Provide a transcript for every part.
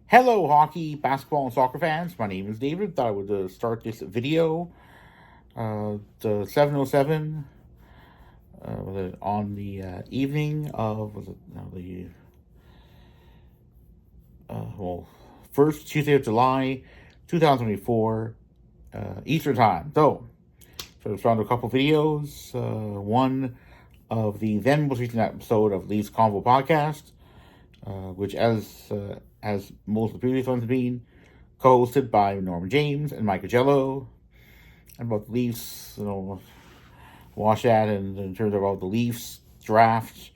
Hello, hockey, basketball, and soccer fans. My name is David. Thought I would start this video. The 7:07 on the evening of first Tuesday of July, 2024, Eastern Time. So I found a couple videos. One of the then most recent episode of Leafs Convo podcast, which as most of the previous ones have been, co-hosted by Norman James and Mike Agello, and about the Leafs, watch that, and in terms of about the Leafs draft,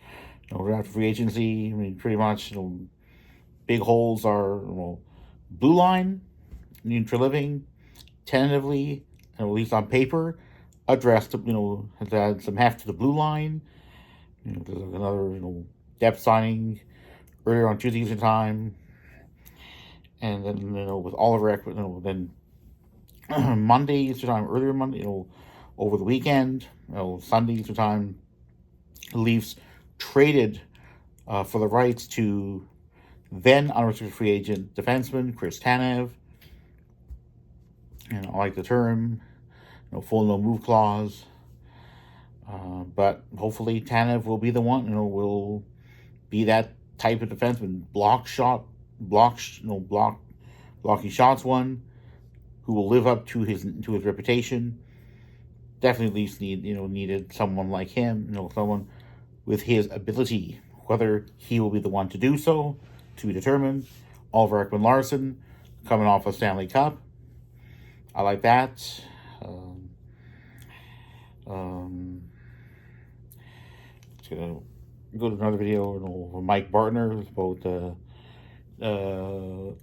draft free agency. I mean, pretty much, big holes are, blue line, neutral living, tentatively, and at least on paper, addressed, has had some heft to the blue line. There's another, depth signing earlier on Tuesday Eastern Time. And then, with Oliver Ekman, then Monday Eastern Time, earlier Monday, over the weekend, Sunday Eastern Time, the Leafs traded for the rights to then unrestricted free agent defenseman Chris Tanev. And I like the term, full no move clause. But hopefully Tanev will be the one, will be that type of defenseman, blocking shots one, who will live up to his reputation. Definitely Leafs needed someone like him, someone with his ability. Whether he will be the one to do so, to be determined. Oliver Ekman-Larsson, coming off a Stanley Cup. I like that. Just gonna go to another video of Mike Bartner about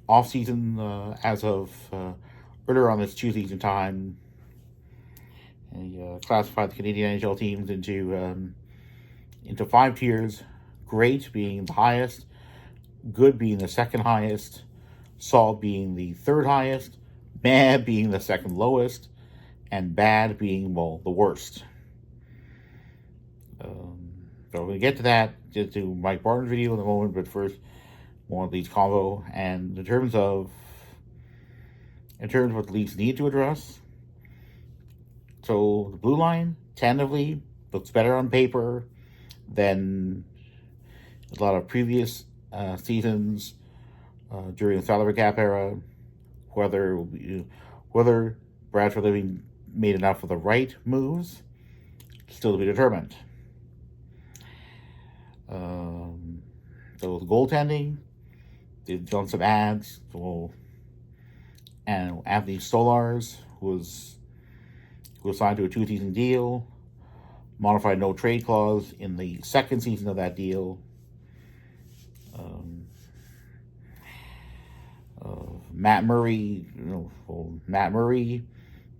off season as of earlier on this Tuesday Eastern Time. And he classified the Canadian NHL teams into 5 tiers: great being the highest, good being the second highest, solid being the third highest, bad being the second lowest, and bad being, the worst. So we're going to get to that, get to Mike Barton's video in a moment, but first, more of Leafs convo. And in terms of what the Leafs need to address, so the blue line, tentatively, looks better on paper than a lot of previous seasons during the salary cap era. Whether Bradford Living made enough of the right moves, still to be determined. So the goaltending, they've done some ads. And Anthony Stolarz, who was signed to a 2-season deal, modified no trade clause in the second season of that deal. Matt Murray,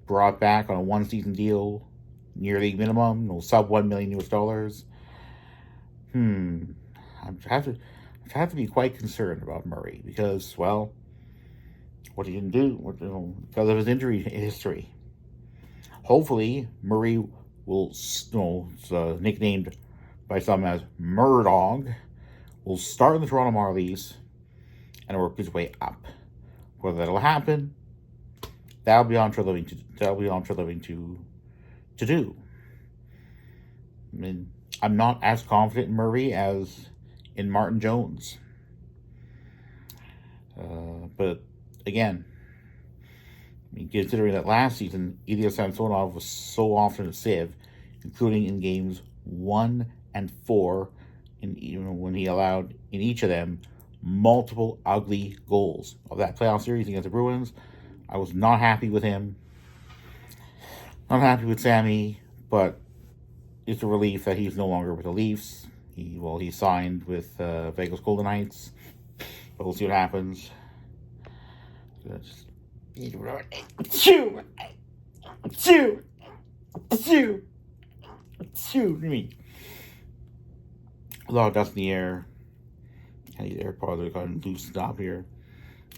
brought back on a 1-season deal, near league minimum, sub $1 million US. I have to be quite concerned about Murray because, what he didn't do, because of his injury history. Hopefully, Murray will, nicknamed by some as Murdog, will start in the Toronto Marlies and work his way up. Whether that'll happen, that'll be on Treliving to do. I mean, I'm not as confident in Murray as in Martin Jones. But again, considering that last season, Ilya Samsonov was so often a sieve, including in games 1 and 4, and even when he allowed in each of them multiple ugly goals of that playoff series against the Bruins, I was not happy with him. Not happy with Sammy, but it's a relief that he's no longer with the Leafs. He signed with Vegas Golden Knights, but we'll see what happens. A lot of dust in the air. And these AirPods are kind of loosened up here.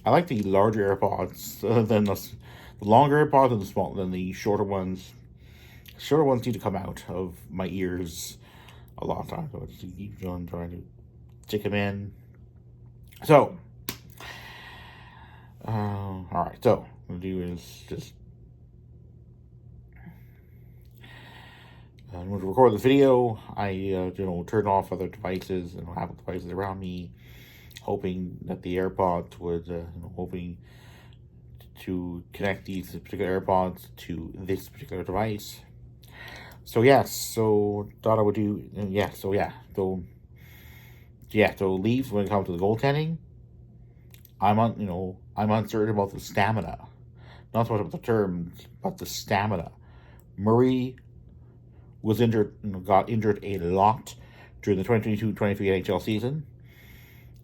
I like the larger AirPods than the longer AirPods than the shorter ones. Shorter ones need to come out of my ears a lot of times. So I just keep trying to stick them in. So All right, so what I'm going to do is just I'm going to record this video. I turn off other devices and Apple devices around me, hoping that the AirPods would, hoping to connect these particular AirPods to this particular device. So yes, so thought I would do, so Leafs when it comes to the goaltending, I'm uncertain about the stamina, not so much about the terms, but the stamina. Murray was injured, got injured a lot during the 2022-23 NHL season.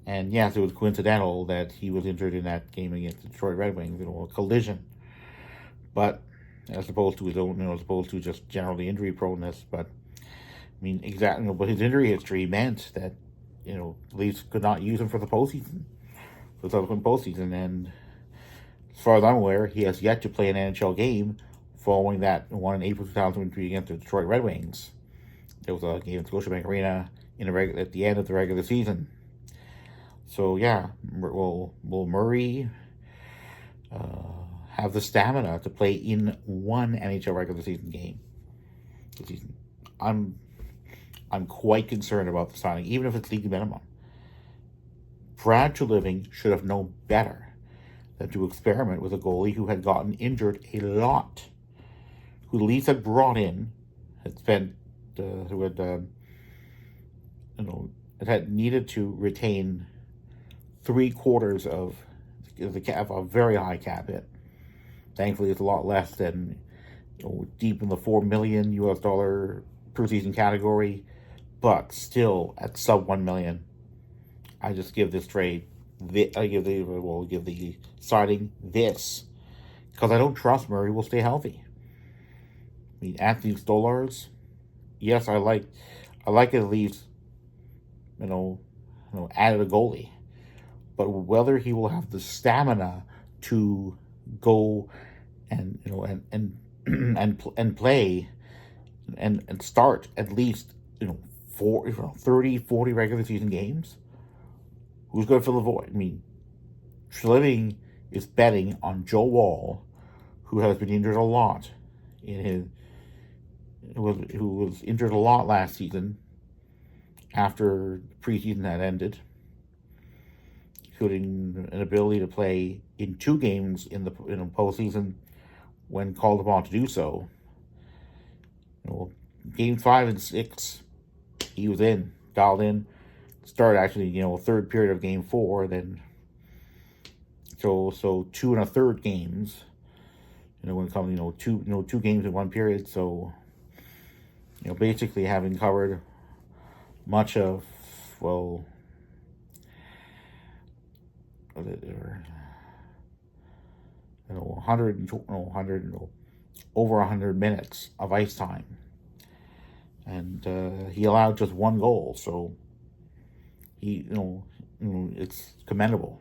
And yes, it was coincidental that he was injured in that game against the Detroit Red Wings, a collision. But as opposed to his own, as opposed to just generally injury proneness. But I mean, exactly. But his injury history meant that the Leafs could not use him for the postseason, for the subsequent postseason. And as far as I'm aware, he has yet to play an NHL game following that one in April 2023 against the Detroit Red Wings. There was a game at Scotiabank Arena at the end of the regular season. So yeah, will Murray have the stamina to play in one NHL regular season game this season? I'm quite concerned about the signing, even if it's league minimum. Brad Treliving should have known better than to experiment with a goalie who had gotten injured a lot, who the Leafs had brought in, had spent, who had needed to retain 3/4 of the cap, a very high cap hit. Thankfully, it's a lot less than deep in the $4 million per season category, but still at sub $1 million. I just give this trade. I give the signing this because I don't trust Murray will stay healthy. I mean, Anthony Stolarz, yes, I like at least added a goalie. But whether he will have the stamina to go and play and start at least 30, 40 regular season games, who's going to fill the void? I mean, Treliving is betting on Joe Woll, who has been injured a lot who was injured a lot last season after preseason had ended, including an ability to play in 2 games in the postseason when called upon to do so. Game 5 and 6, he was dialed in. Started actually, third period of game 4, then so 2 1/3 games. When it comes, 2 games in 1 period. So, basically having covered much of, over 100 minutes of ice time, and he allowed just 1 goal. So it's commendable.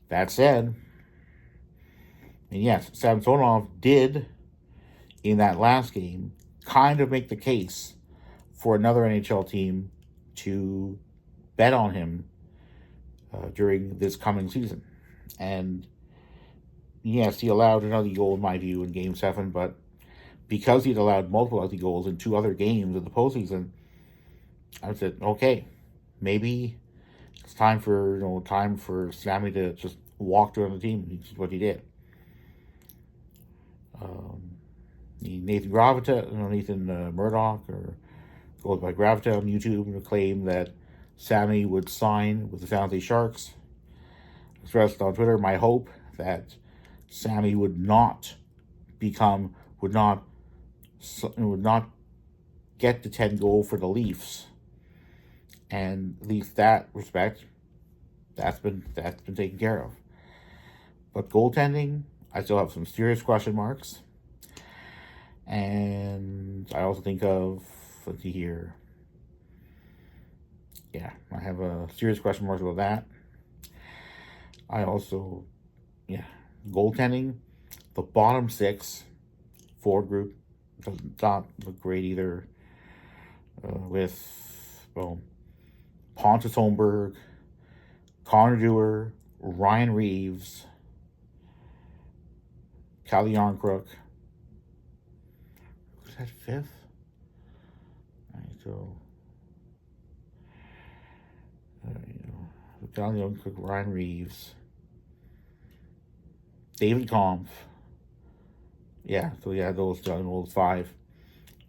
That said, and yes, Samsonov did in that last game kind of make the case for another NHL team to bet on him during this coming season. And yes, he allowed another goal in my view in Game 7, but because he'd allowed multiple other goals in 2 other games in the postseason, I said, okay, maybe it's time for Sammy to just walk around the team. Which is what he did. Nathan Murdoch, or goes by Gravita on YouTube, claimed that Sammy would sign with the San Jose Sharks. Expressed on Twitter my hope that Sammy would not get the 10 goal for the Leafs, and at least that respect, that's been taken care of. But goaltending, I still have some serious question marks. And I also think of, let's see here. Yeah, I have a serious question marks about that. I also, goaltending, the bottom 6 forward group does not look great either. With Pontus Holmberg, Connor Dewar, Ryan Reeves, Calle Yarncrook. Was that 5th? All right, so Calle Yarncrook, Ryan Reaves, David Kampf. Yeah, so yeah, those 5.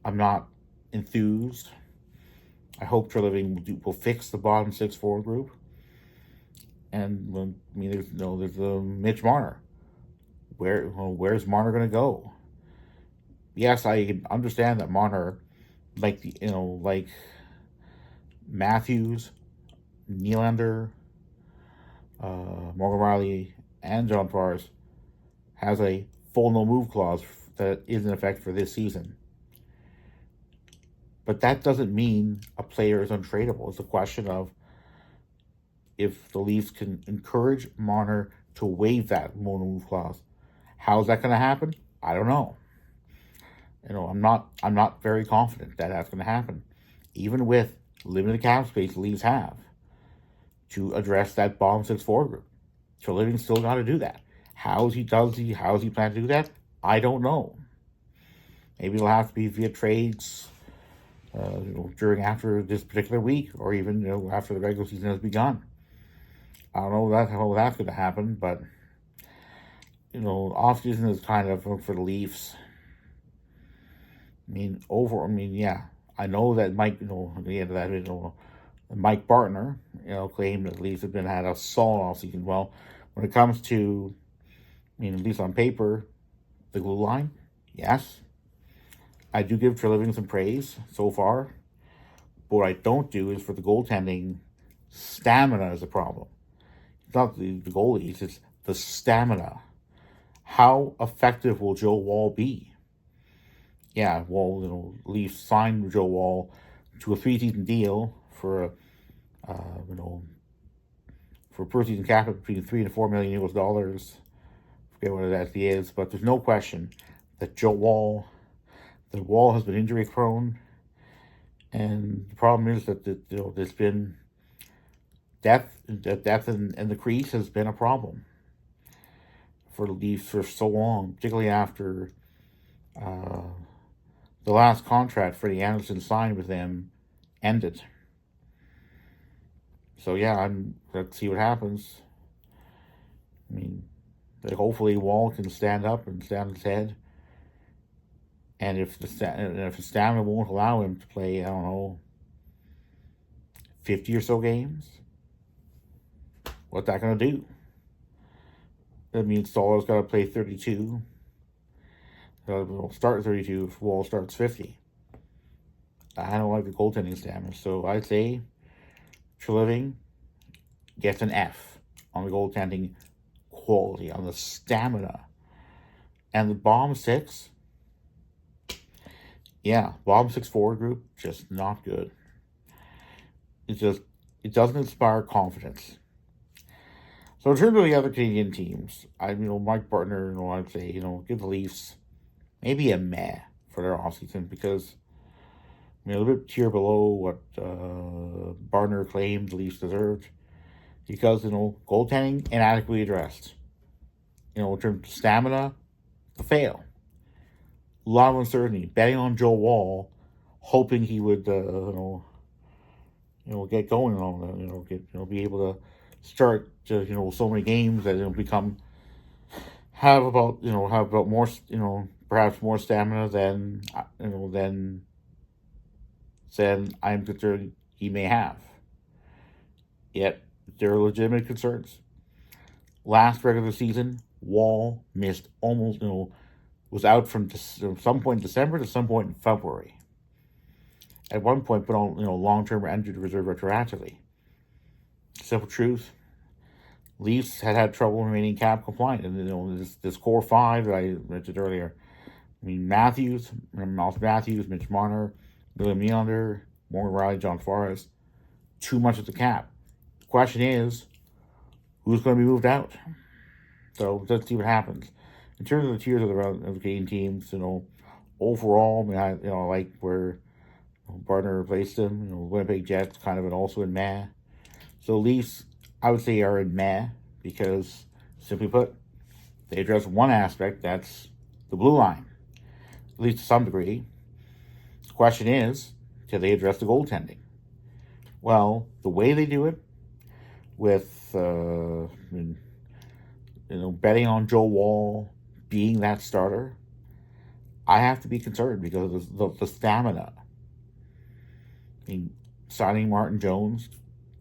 I'm not enthused. I hope Treliving will fix the bottom 6 forward group. And I mean, there's Mitch Marner. Where's Marner going to go? Yes, I can understand that Marner, like Matthews, Nylander, Morgan Riley, and John Tavares, has a full no move clause that is in effect for this season. But that doesn't mean a player is untradeable. It's a question of if the Leafs can encourage Marner to waive that no move clause. How's that going to happen? I don't know. I'm not very confident that that's going to happen, even with limited cap space the Leafs have to address that bottom 6 forward group. So Living's still got to do that. How's he plan to do that? I don't know. Maybe it'll have to be via trades, after this particular week, or even after the regular season has begun. I don't know how that's going to happen, but off season is kind of for the Leafs. Yeah, I know that Mike, at the end of that, Mike Bartner, claimed that the Leafs have had a solid off season. Well, when it comes to, at least on paper, the glue line, yes, I do give Treliving some praise so far. But what I don't do is for the goaltending, stamina is a problem. It's not the goalies, it's the stamina. How effective will Joe Woll be? Yeah, well, Leafs signed Joe Woll to a 3-season deal for for a per-season cap between $3 and $4 million US. Forget what it actually is, but there's no question that Wall has been injury prone, and the problem is that there's been depth in the crease has been a problem for the Leafs for so long, particularly after the last contract Freddie Anderson signed with them ended. So yeah, let's see what happens. Hopefully Wall can stand up and stand on his head. And if the stamina won't allow him to play, 50 or so games, what's that going to do? That means Stoller's got to play 32. Start 32 if Wall starts 50. I don't like the goaltending stamina, so I'd say Treliving gets an F on the goaltending quality, on the stamina. And the bottom 6, yeah, bottom 6 forward group, just not good. It doesn't inspire confidence. So in terms of the other Canadian teams, Mike Bartner, I'd say, give the Leafs maybe a meh for their offseason, because a little bit tier below what Bartner claimed the Leafs deserved, because goaltending inadequately addressed. In terms of stamina, a fail. A lot of uncertainty. Betting on Joe Woll, hoping he would get going on be able to start so many games that have about more perhaps more stamina than I'm concerned he may have. Yet there are legitimate concerns. Last regular season, Woll missed almost was out from some point in December to some point in February. At one point, put on long-term injured reserve retroactively. Simple truth: Leafs had trouble remaining cap compliant, and this core 5 that I mentioned earlier. Matthews, Mitch Marner, William Nylander, Morgan Riley, John Tavares. Too much at the cap. The question is, who's going to be moved out? So let's see what happens. In terms of the tiers of the Canadian teams, overall, I like where Bartner replaced him. Winnipeg Jets kind of also in meh. So Leafs, I would say, are in meh because, simply put, They address one aspect, that's the blue line, at least to some degree. The question is, can they address the goaltending? Well, the way they do it, with betting on Joe Woll being that starter, I have to be concerned because of the stamina. I mean, signing Martin Jones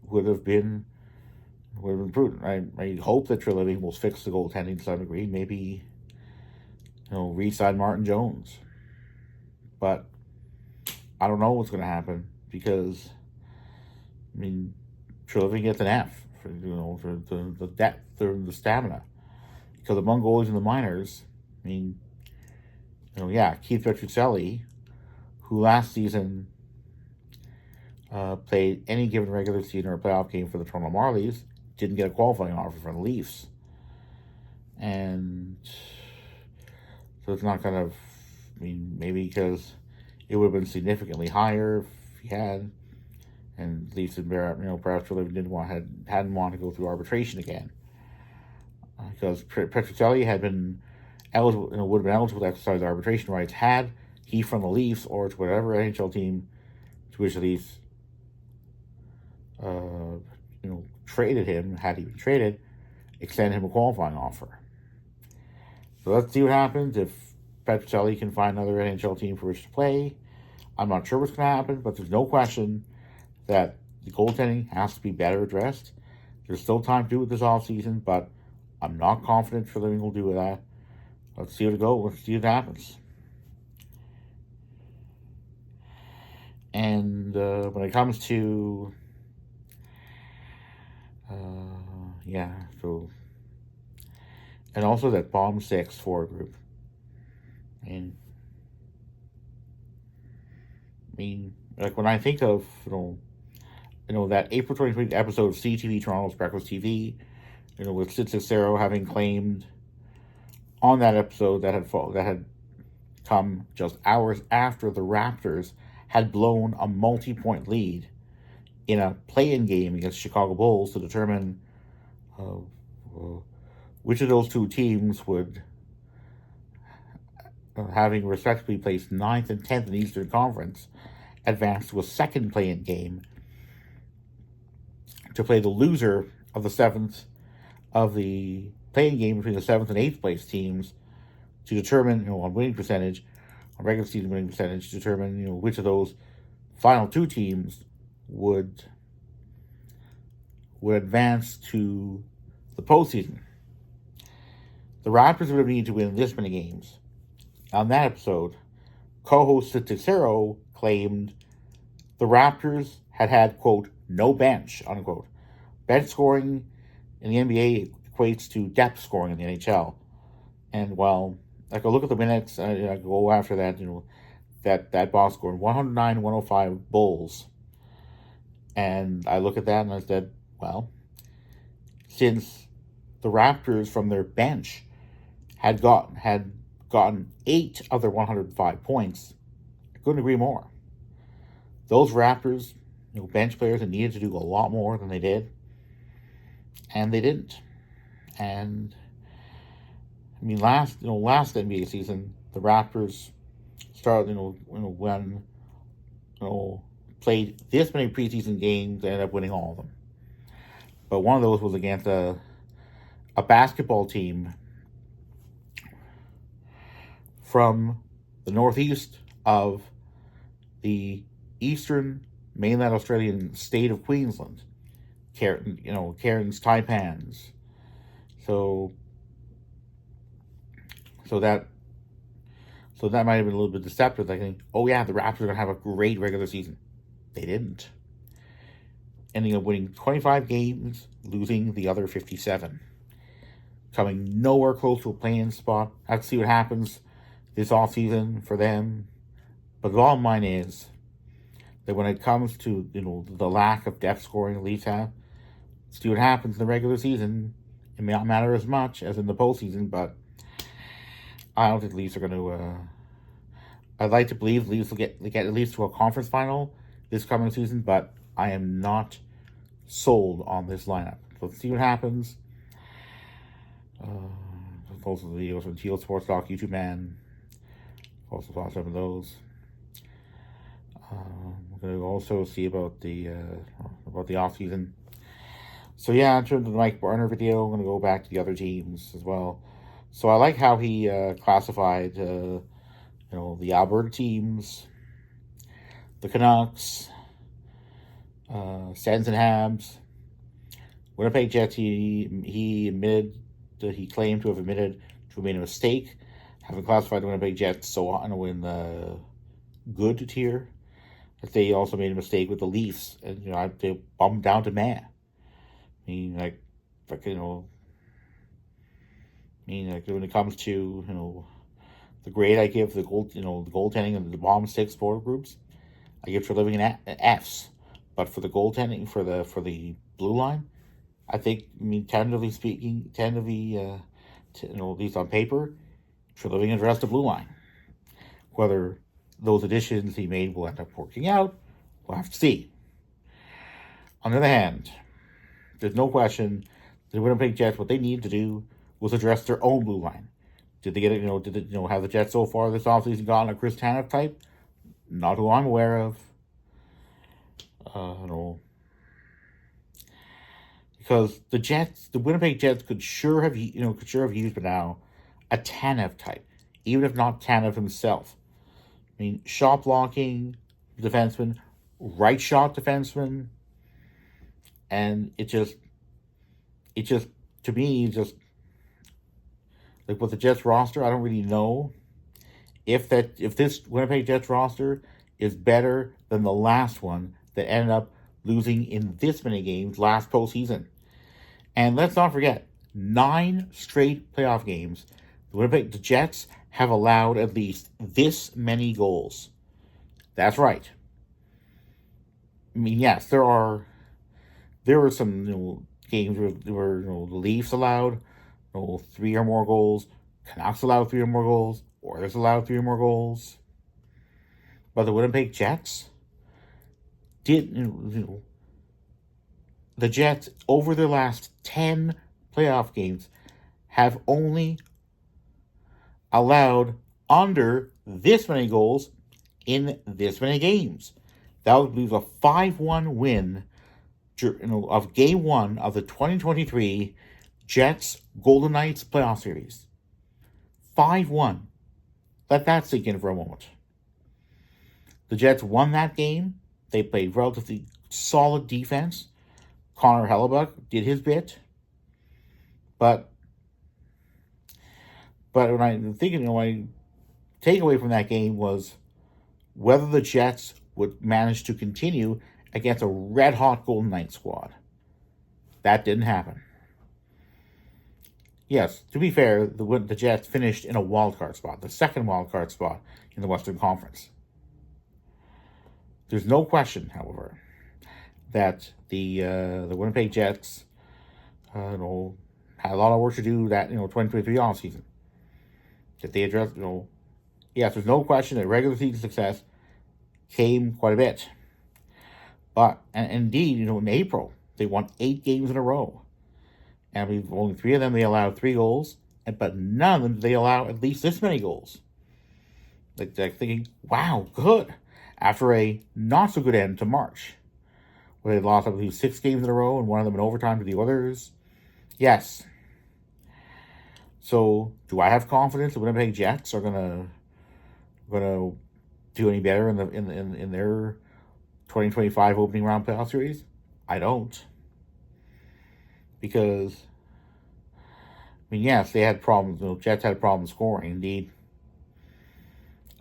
would have been prudent. I hope that Treliving will fix the goaltending to some degree. Maybe, re-sign Martin Jones. But I don't know what's going to happen because, Treliving gets an F for the depth or the stamina. Because among goalies in the minors, Keith Petruzzelli, who last season played any given regular season or playoff game for the Toronto Marlies, didn't get a qualifying offer from the Leafs. And so it's not maybe because it would have been significantly higher if he had, and Leafs and perhaps really hadn't want to go through arbitration again. Because Petruzzelli had been eligible, would have been eligible to exercise arbitration rights had he from the Leafs or to whatever NHL team to which the Leafs traded him, had he been traded, extend him a qualifying offer. So let's see what happens if Petruzzelli can find another NHL team for which to play. I'm not sure what's going to happen, but there's no question that the goaltending has to be better addressed. There's still time to do it this offseason, but I'm not confident Treliving will do that. Let's see what it goes. Let's see what happens. And when it comes to and also that bottom six forward group. And when I think of that April 2020 episode of CTV Toronto's Breakfast TV, with Sid Cicero having claimed on that episode that had come just hours after the Raptors had blown a multi-point lead in a play-in game against Chicago Bulls to determine which of those two teams would, having respectively placed 9th and 10th in the Eastern Conference, advance to a second play-in game to play the loser of the 7th of the play-in game between the 7th and 8th place teams to determine, on winning percentage, on regular season winning percentage, to determine, which of those final two teams would advance to the postseason. The Raptors would have needed to win this many games. On that episode, co-host Sid Cicero claimed the Raptors had, quote, no bench, unquote. Bench scoring in the NBA equates to depth scoring in the NHL. And while I could look at the minutes, I could go after that, that box score, 109-105 Bulls. And I look at that and I said, well, since the Raptors from their bench had gotten 8 of their 105 points, I couldn't agree more. Those Raptors, bench players that needed to do a lot more than they did, and they didn't. And last NBA season, the Raptors started, when played this many preseason games, they ended up winning all of them. But one of those was against a basketball team from the northeast of the eastern mainland Australian state of Queensland, Cairns Taipans. So that might have been a little bit deceptive. Thinking, the Raptors are going to have a great regular season. They didn't. Ending up winning 25 games, losing the other 57. Coming nowhere close to a play-in spot. Let's see what happens this offseason for them. But the bottom line is that when it comes to, the lack of depth scoring the Leafs have, see what happens in the regular season. It may not matter as much as in the postseason, but I don't think the Leafs are going to... I'd like to believe the Leafs will get at least to a conference final this coming season, but I am not sold on this lineup. So let's see what happens. also the videos from Teal Sports Talk, YouTube Man. Also saw some of those. We're going to also see about the off season. So yeah, in terms of the Mike Barner video, I'm going to go back to the other teams as well. So I like how he classified, the Alberta teams, the Canucks, Sens and Habs, Winnipeg Jets. He admitted that he claimed to have admitted to have made a mistake, having classified the Winnipeg Jets in the good tier. That they also made a mistake with the Leafs, and they bumped down to meh. When it comes to the grade I give the goaltending and the bottom six forward groups, I give Treliving an Fs. But for the goaltending for the blue line, I think tentatively speaking, at least on paper, Treliving addressed the blue line. Whether those additions he made will end up working out, we'll have to see. On the other hand, there's no question the Winnipeg Jets, what they needed to do was address their own blue line. Did they get it? Have the Jets so far this offseason gotten a Chris Tanev type? Not who I'm aware of. Because the Winnipeg Jets could sure have used by now a Tanev type, even if not Tanev himself. Shot blocking defenseman, right shot defenseman, and it just to me like with the Jets roster, I don't really know if this Winnipeg Jets roster is better than the last one that ended up losing in this many games last postseason. And let's not forget, 9 straight playoff games, the Jets have allowed at least this many goals. That's right. Yes, there were some games where the Leafs allowed 3 or more goals, Canucks allowed 3 or more goals, Oilers allowed 3 or more goals. But the Winnipeg Jets the Jets over their last 10 playoff games have only allowed under this many goals in this many games. That would leave a 5-1 win of Game 1 of the 2023 Jets Golden Knights playoff series. 5-1. Let that sink in for a moment. The Jets won that game. They played relatively solid defense. Connor Hellebuck did his bit. But when I'm thinking, my takeaway from that game was whether the Jets would manage to continue against a red-hot Golden Knights squad. That didn't happen. Yes, to be fair, the Jets finished in a wildcard spot, the second wildcard spot in the Western Conference. There's no question, however, that the Winnipeg Jets had a lot of work to do that 2023 offseason. That they addressed, yes, there's no question that regular season success came quite a bit. But, and indeed, in April, they won 8 games in a row. And we've only 3 of them, they allowed 3 goals. But none of them did they allow at least this many goals. Like, they're thinking, wow, good. After a not-so-good end to March, where they lost, I believe, 6 games in a row, and one of them in overtime to the Oilers. Yes. So, do I have confidence the Winnipeg Jets are gonna do any better in their 2025 opening round playoff series? I don't. Because, yes, they had problems. The Jets had problems scoring, indeed.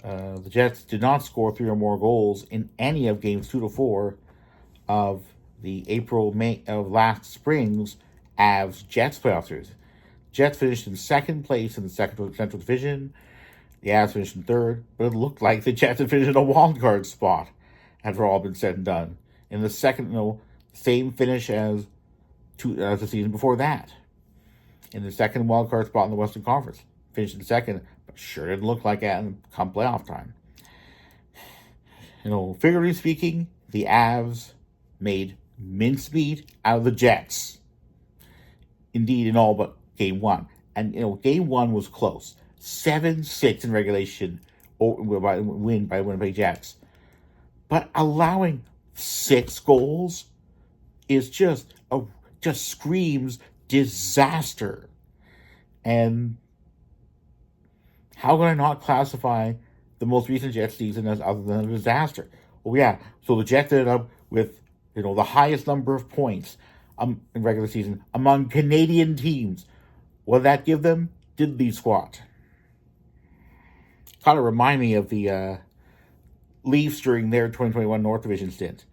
The Jets did not score 3 or more goals in any of games 2 to 4 of the April-May of last spring's Avs-Jets playoff series. Jets finished in second place in the Central Division. The Avs finished in third, but it looked like the Jets had finished in a wild card spot after all been said and done. In the second, same finish as the season before that. In the second wild card spot in the Western Conference. Finished in second, but sure didn't look like that come playoff time. Figuratively speaking, the Avs made mincemeat out of the Jets. Indeed, in all but Game 1. And, game one was close. 7-6 in regulation, win by Winnipeg Jets. But allowing 6 goals is just screams disaster. And how can I not classify the most recent Jets season as other than a disaster? Well, yeah. So the Jets ended up with the highest number of points in regular season among Canadian teams. What did that give them? Diddly squat. Kind of remind me of the Leafs during their 2021 North Division stint.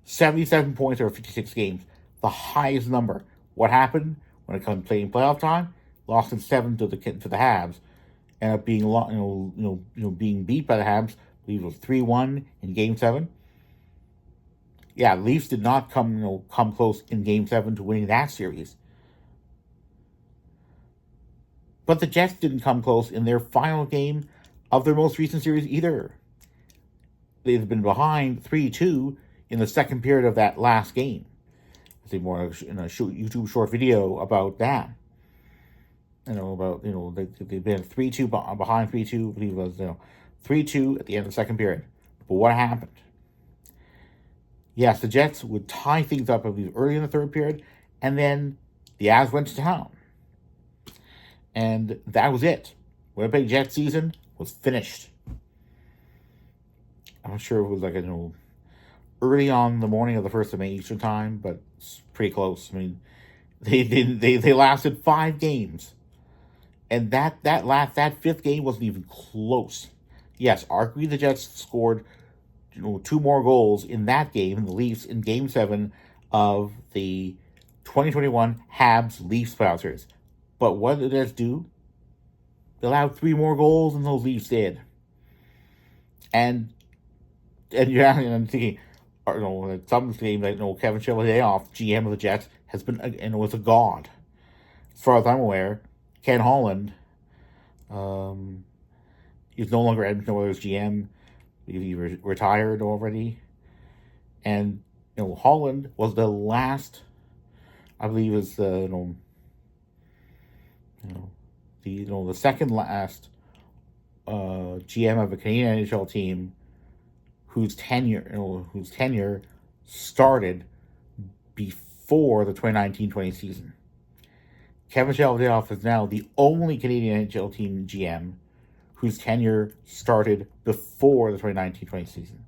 77 points over 56 games, the highest number. What happened when it comes to playing playoff time? Lost in 7 to the Habs, ended up being being beat by the Habs. I believe it was 3-1 in Game 7. Yeah, the Leafs did not come close in Game 7 to winning that series. But the Jets didn't come close in their final game of their most recent series either. They've been behind 3-2 in the second period of that last game. I think more in a YouTube short video about that. They've been 3-2 behind 3-2. I believe it was 3-2 at the end of the second period. But what happened? Yes, the Jets would tie things up, I believe, early in the third period, and then the Avs went to town. And that was it. Winnipeg Jets season was finished. I'm not sure if it was early on the morning of the 1st of May Eastern time, but it's pretty close. I mean, they lasted 5 games. And that 5th game wasn't even close. Yes, arguably the Jets scored 2 more goals in that game, in the Leafs, in Game 7 of the 2021 Habs-Leafs playoff series. But what did the Jets do? They allowed 3 more goals than those Leafs did. And I'm thinking, some game that Kevin Cheveldayoff, GM of the Jets, has been was a god. As far as I'm aware, Ken Holland, he's no longer Edmonton Oilers GM. He retired already, and Holland was the last, I believe, is the the second last GM of a Canadian NHL team whose tenure started before the 2019-20 season. Kevin Cheveldayoff is now the only Canadian NHL team GM whose tenure started before the 2019-20 season.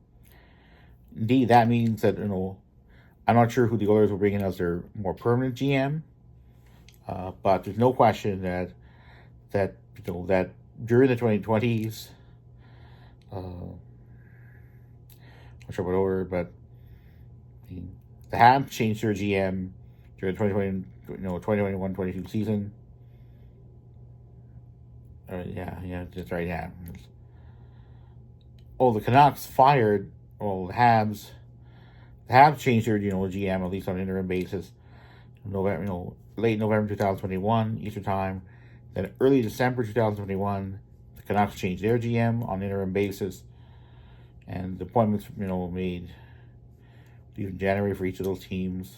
Indeed, that means that I'm not sure who the Oilers will bring in as their more permanent GM, but there's no question that during the 2020s, I'm not sure what order, but the Habs changed their GM during the 2021-22 season. Yeah, that's right. Yeah. The Canucks fired. The Habs changed their GM, at least on an interim basis. Late November 2021 Eastern time. Then early December 2021, the Canucks changed their GM on an interim basis, and the appointments made in January for each of those teams.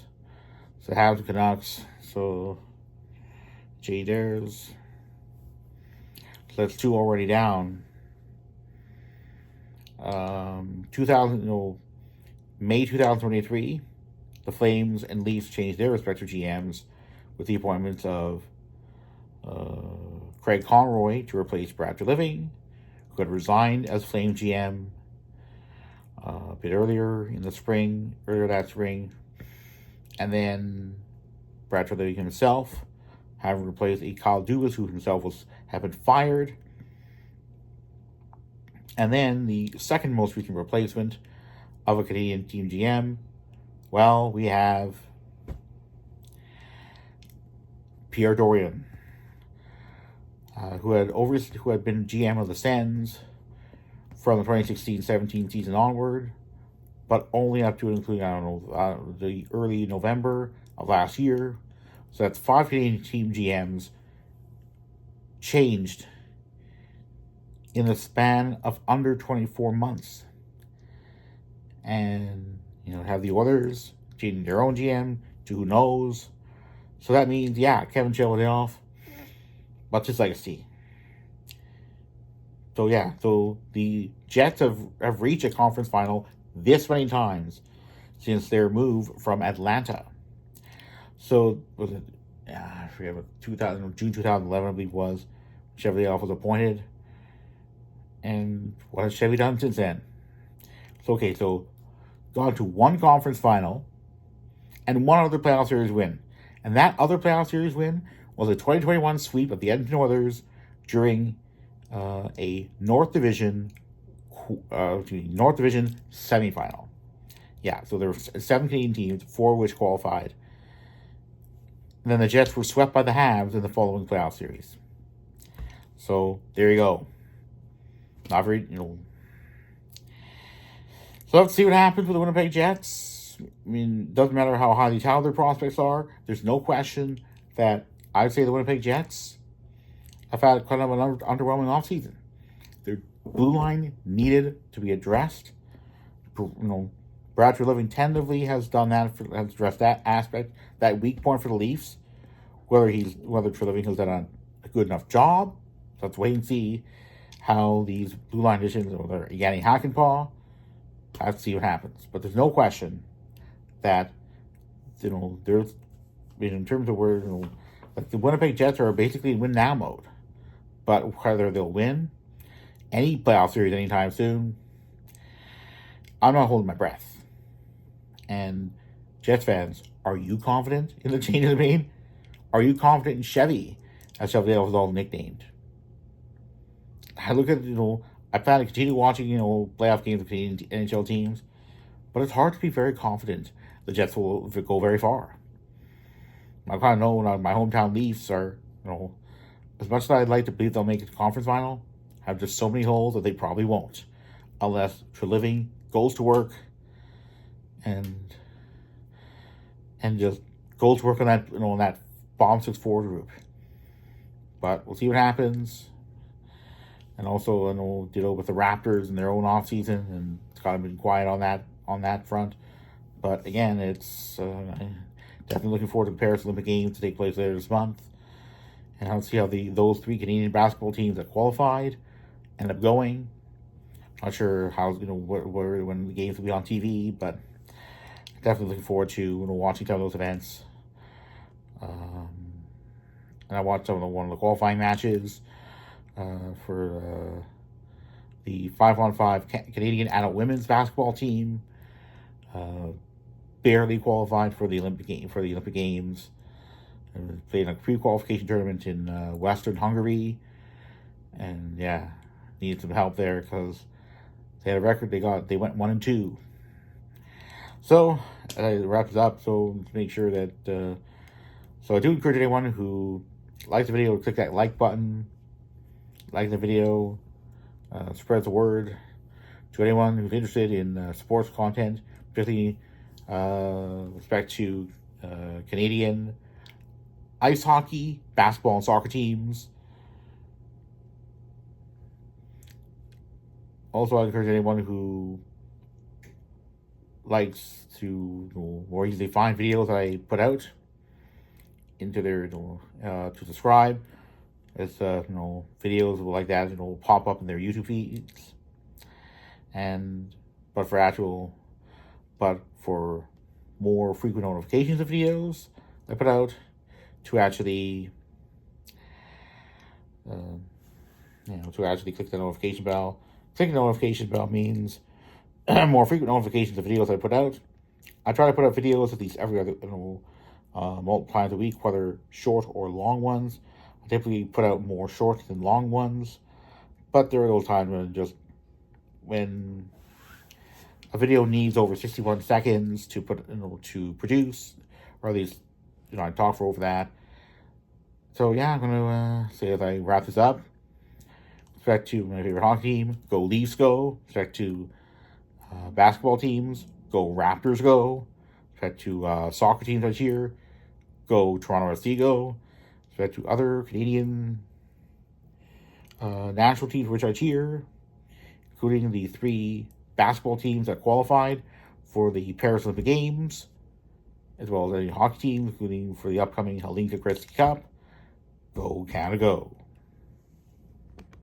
So Habs and Canucks. So Jay Dares. So that's 2 already down. 2000, May 2023, the Flames and Leafs changed their respective GMs with the appointments of Craig Conroy to replace Brad Living, who had resigned as Flames GM a bit earlier that spring, and then Brad Living himself, having replaced Kyle Dubas, who himself had been fired. And then the second most recent replacement of a Canadian team GM, well, we have Pierre Dorion, who had been GM of the Sens from the 2016-17 season onward, but only up to and including the early November of last year. So that's 5 Canadian team GMs changed in the span of under 24 months. And, have the Oilers changing their own GM to who knows. So that means, Kevin Cheveldayoff, But his legacy. So yeah, so the Jets have reached a conference final this many times since their move from Atlanta. So was it? I forget what June 2011 I believe was. Chevy was appointed, and what has Chevy done since then? So okay, so gone to one conference final and one other playoff series win, and that other playoff series win was a 2021 sweep of the Edmonton Oilers during a North Division semifinal. Yeah, so there were 7 Canadian teams, 4 of which qualified. And then the Jets were swept by the Habs in the following playoff series. So there you go. Not very, So let's see what happens with the Winnipeg Jets. I mean, doesn't matter how highly talented their prospects are. There's no question that I'd say the Winnipeg Jets have had kind of an underwhelming offseason. Their blue line needed to be addressed. Brad Treliving tentatively has done that, has addressed that aspect, that weak point for the Leafs. Whether Treliving has done a good enough job, so let's wait and see how these blue line additions, whether Yanni Hakanpää, let's see what happens. But there's no question that there's in terms of where like the Winnipeg Jets are basically in win now mode. But whether they'll win any playoff series anytime soon, I'm not holding my breath. And Jets fans, are you confident in the change of the main? Are you confident in Chevy, as Chevy was all nicknamed? I look at, I plan to continue watching, playoff games of Canadian NHL teams, but it's hard to be very confident the Jets will go very far. I kind of know my hometown Leafs are, as much as I'd like to believe they'll make it to conference final, have just so many holes that they probably won't, unless Treliving goes to work and just goes to work on that, that bomb 6 forward group. But we'll see what happens. And also, ditto with the Raptors in their own offseason, and it's kind of been quiet on that front. But again, it's definitely looking forward to the Paris Olympic Games to take place later this month, and I'll see how those 3 Canadian basketball teams that qualified end up going. Not sure how when the games will be on TV, but definitely looking forward to watching some of those events. And I watched one of the qualifying matches for the 5-on-5 Canadian adult women's basketball team. Barely qualified for the Olympic Games. Played in a pre-qualification tournament in Western Hungary, and yeah, needed some help there because they had a record. They went 1-2. So that wraps up. So to make sure that so I do encourage anyone who likes the video to click that like button, like the video, spread the word to anyone who's interested in sports content, particularly respect to Canadian ice hockey, basketball, and soccer teams. Also, I encourage anyone who likes to more easily find videos that I put out into their to subscribe. As videos like that will pop up in their YouTube feeds, but for more frequent notifications of videos I put out, to actually click the notification bell. Clicking the notification bell means more frequent notifications of videos I put out. I try to put out videos at least every other multiple times a week, whether short or long ones. I typically put out more short than long ones, but there are those times when a video needs over 61 seconds to produce, or at least I talk for over that. So yeah, I'm gonna say as I wrap this up, respect to my favorite hockey team, go Leafs go. Respect to basketball teams, go Raptors go. Respect to soccer teams I cheer, go Toronto FC go. Respect to other Canadian national teams which I cheer, including the 3 basketball teams that qualified for the Paris Olympic Games, as well as any hockey teams, including for the upcoming Hlinka Gretzky Cup. Go Canada, go.